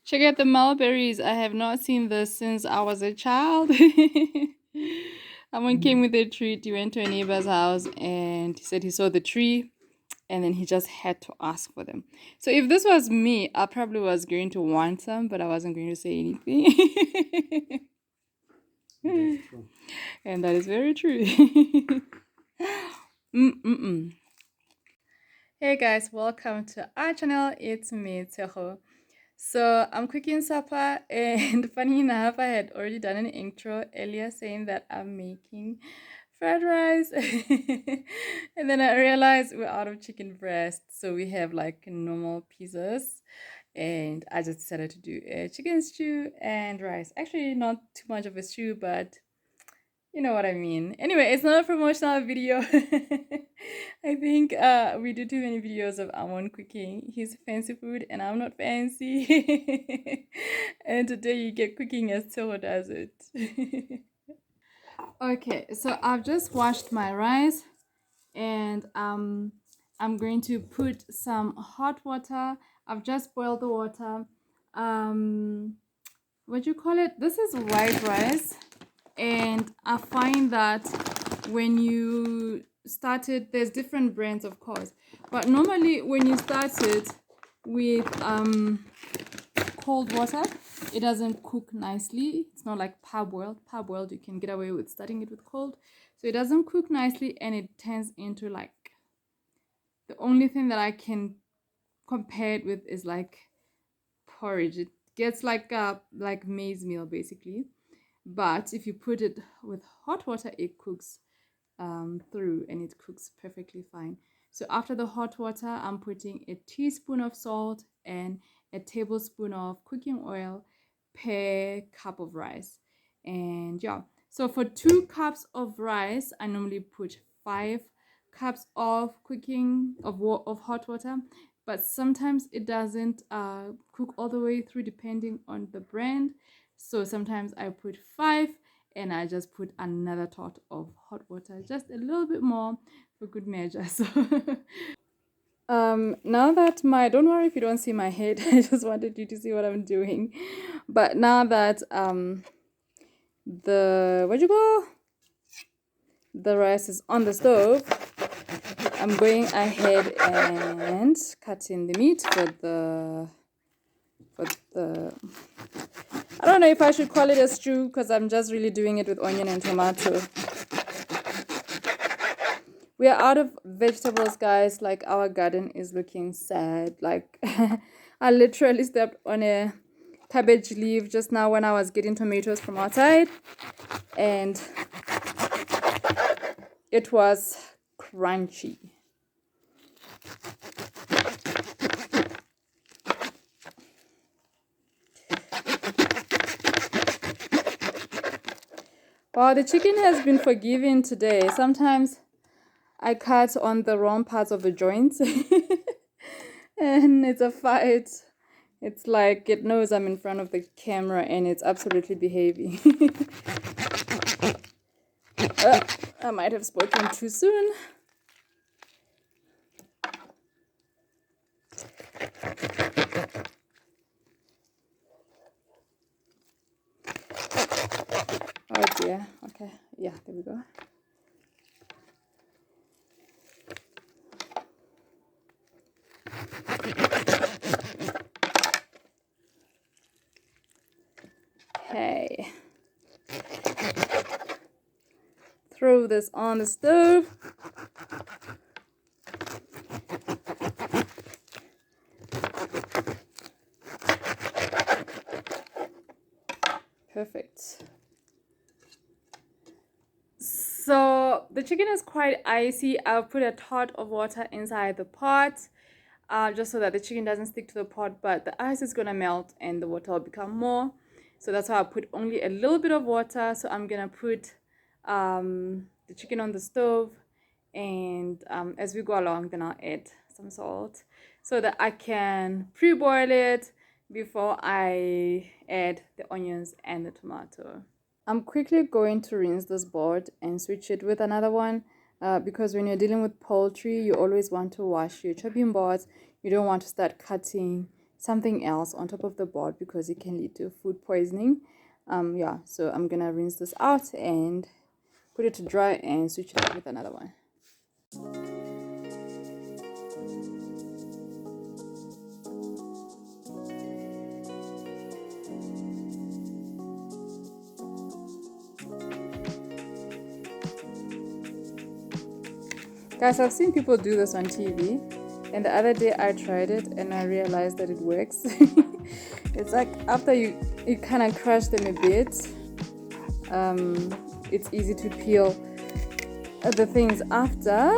Check out the mulberries. I have not seen this since I was a child. Amon came with a treat. He went to a neighbor's house and he said he saw the tree and then he just had to ask for them. So if this was me, I probably was going to want some, but I wasn't going to say anything. And that is very true. Mm-mm-mm. Hey guys, welcome to our channel. It's me, Tshegofatso. So I'm cooking supper, and funny enough, I had already done an intro earlier saying that I'm making fried rice. And then I realized we're out of chicken breast, so we have like normal pieces. And I just decided to do a chicken stew and rice. Actually, not too much of a stew, but you know what I mean. Anyway, it's not a promotional video. I think we do too many videos of Amon cooking. He's fancy food and I'm not fancy. And today you get cooking as Toho does it. Okay, so I've just washed my rice and I'm going to put some hot water. I've just boiled the water. What do you call it? This is white rice. And I find that when you start it, there's different brands, of course, but normally when you start it with cold water, it doesn't cook nicely. It's not like parboiled. Parboiled, you can get away with starting it with cold, so it doesn't cook nicely and it turns into like, the only thing that I can compare it with is like porridge. It gets like maize meal basically. But if you put it with hot water, it cooks through and it cooks perfectly fine. So after the hot water, I'm putting a teaspoon of salt and a tablespoon of cooking oil per cup of rice. And yeah, so for 2 cups of rice, I normally put 5 cups of hot water, but sometimes it doesn't cook all the way through depending on the brand. So sometimes I put 5 and I just put another tot of hot water, just a little bit more for good measure. So now that don't worry if you don't see my head, I just wanted you to see what I'm doing. But now that the rice is on the stove, I'm going ahead and cutting the meat for the I don't know if I should call it a stew because I'm just really doing it with onion and tomato. We are out of vegetables, guys. Like, our garden is looking sad. Like, I literally stepped on a cabbage leaf just now when I was getting tomatoes from outside, and it was crunchy. Wow, the chicken has been forgiving today. Sometimes I cut on the wrong parts of the joints and it's a fight. It's like it knows I'm in front of the camera and it's absolutely behaving. I might have spoken too soon. Oh dear. Okay. Yeah, there we go. Okay. Throw this on the stove. Perfect. So the chicken is quite icy. I'll put a tot of water inside the pot, just so that the chicken doesn't stick to the pot, but the ice is gonna melt and the water will become more. So that's why I put only a little bit of water. So I'm gonna put the chicken on the stove, and as we go along, then I'll add some salt so that I can pre-boil it before I add the onions and the tomato. I'm quickly going to rinse this board and switch it with another one, because when you're dealing with poultry, you always want to wash your chopping boards. You don't want to start cutting something else on top of the board because it can lead to food poisoning. Yeah, so I'm gonna rinse this out and put it to dry and switch it up with another one. Guys, I've seen people do this on TV, and the other day I tried it and I realized that it works. It's like after you kind of crush them a bit, it's easy to peel the things after.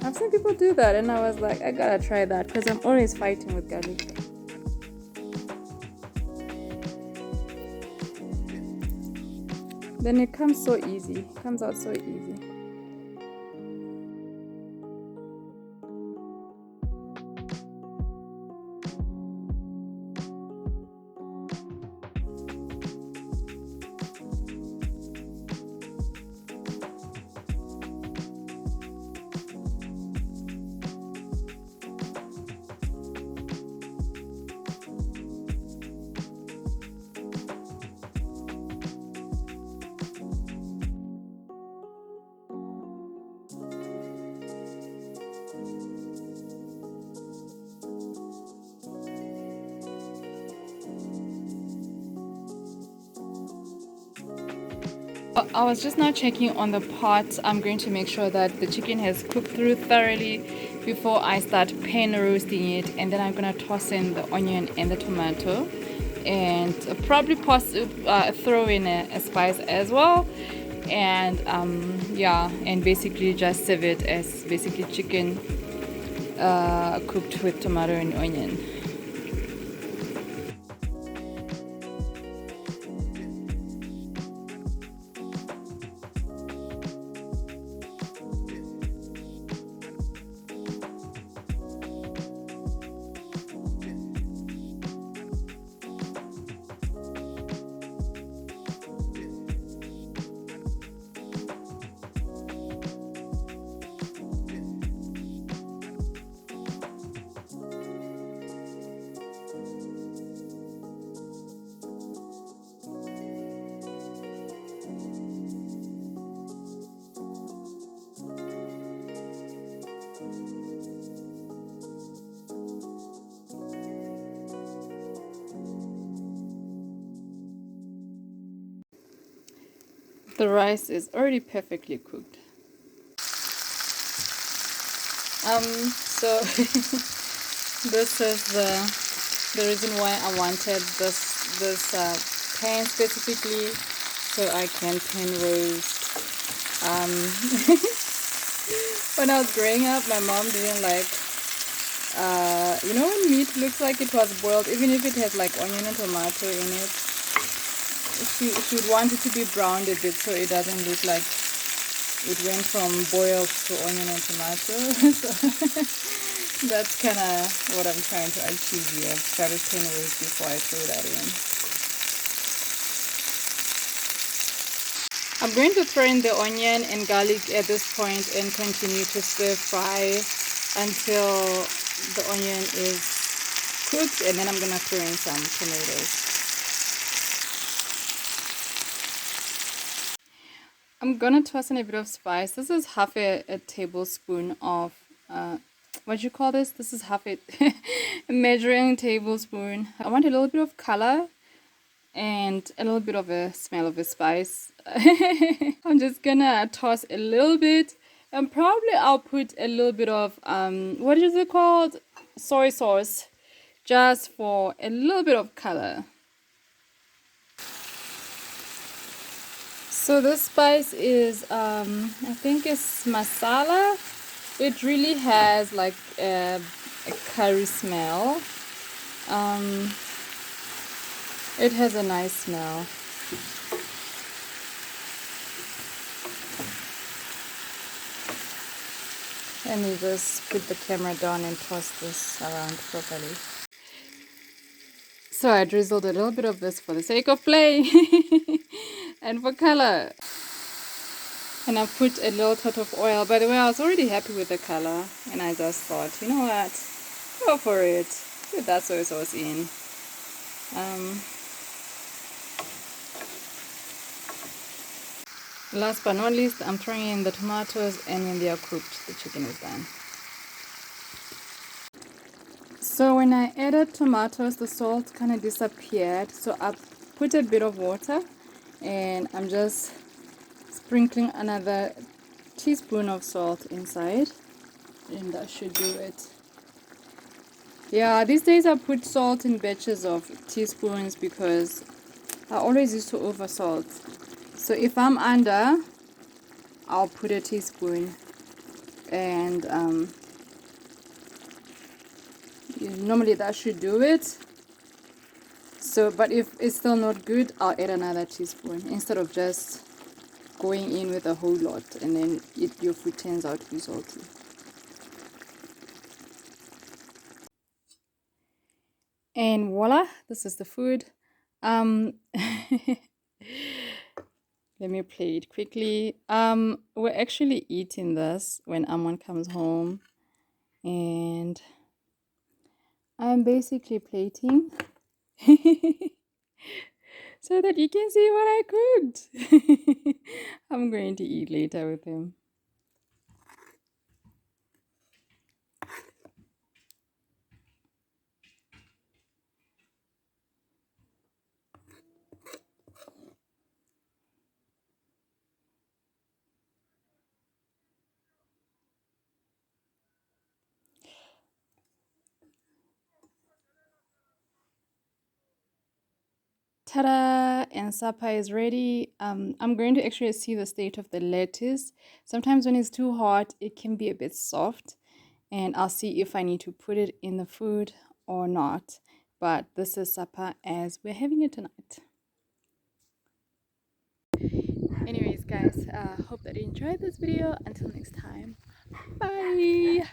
I've seen people do that and I was like, I gotta try that because I'm always fighting with garlic. Then it comes so easy, it comes out so easy. I was just now checking on the pot. I'm going to make sure that the chicken has cooked through thoroughly before I start pan roasting it, and then I'm gonna toss in the onion and the tomato and probably throw in a spice as well, and yeah, and basically just serve it as basically chicken cooked with tomato and onion. The rice is already perfectly cooked. So this is the reason why I wanted this pan specifically, so I can pan roast. When I was growing up, my mom didn't like you know when meat looks like it was boiled, even if it has like onion and tomato in it. She would want it to be browned a bit so it doesn't look like it went from boiled to onion and tomato. So that's kind of what I'm trying to achieve here. I've started pan roast before I throw that in. I'm going to throw in the onion and garlic at this point and continue to stir fry until the onion is cooked, and then I'm going to throw in some tomatoes. I'm gonna toss in a bit of spice. This is half a tablespoon of what you call this? This is half a measuring tablespoon. I want a little bit of color and a little bit of a smell of a spice. I'm just gonna toss a little bit, and probably I'll put a little bit of what is it called? Soy sauce, just for a little bit of color. So this spice is, I think it's masala. It really has like a curry smell. It has a nice smell. Let me just put the camera down and toss this around properly. So I drizzled a little bit of this for the sake of play and for color. And I put a little touch of oil. By the way, I was already happy with the color, and I just thought, you know what, go for it. Put that soy sauce in. Last but not least, I'm throwing in the tomatoes, and when they are cooked, the chicken is done. So when I added tomatoes, the salt kind of disappeared. So I put a bit of water, and I'm just sprinkling another teaspoon of salt inside, and that should do it. Yeah, these days I put salt in batches of teaspoons because I always used to over salt. So if I'm under, I'll put a teaspoon, and normally that should do it. So, but if it's still not good, I'll add another teaspoon instead of just going in with a whole lot and then your food turns out to be salty. And voila, this is the food. Let me play it quickly. We're actually eating this when Amon comes home, and I'm basically plating so that you can see what I cooked. I'm going to eat later with him. Ta-da! And supper is ready. I'm going to actually see the state of the lettuce. Sometimes when it's too hot, it can be a bit soft, and I'll see if I need to put it in the food or not. But this is supper as we're having it tonight. Anyways, guys, hope that you enjoyed this video. Until next time, bye!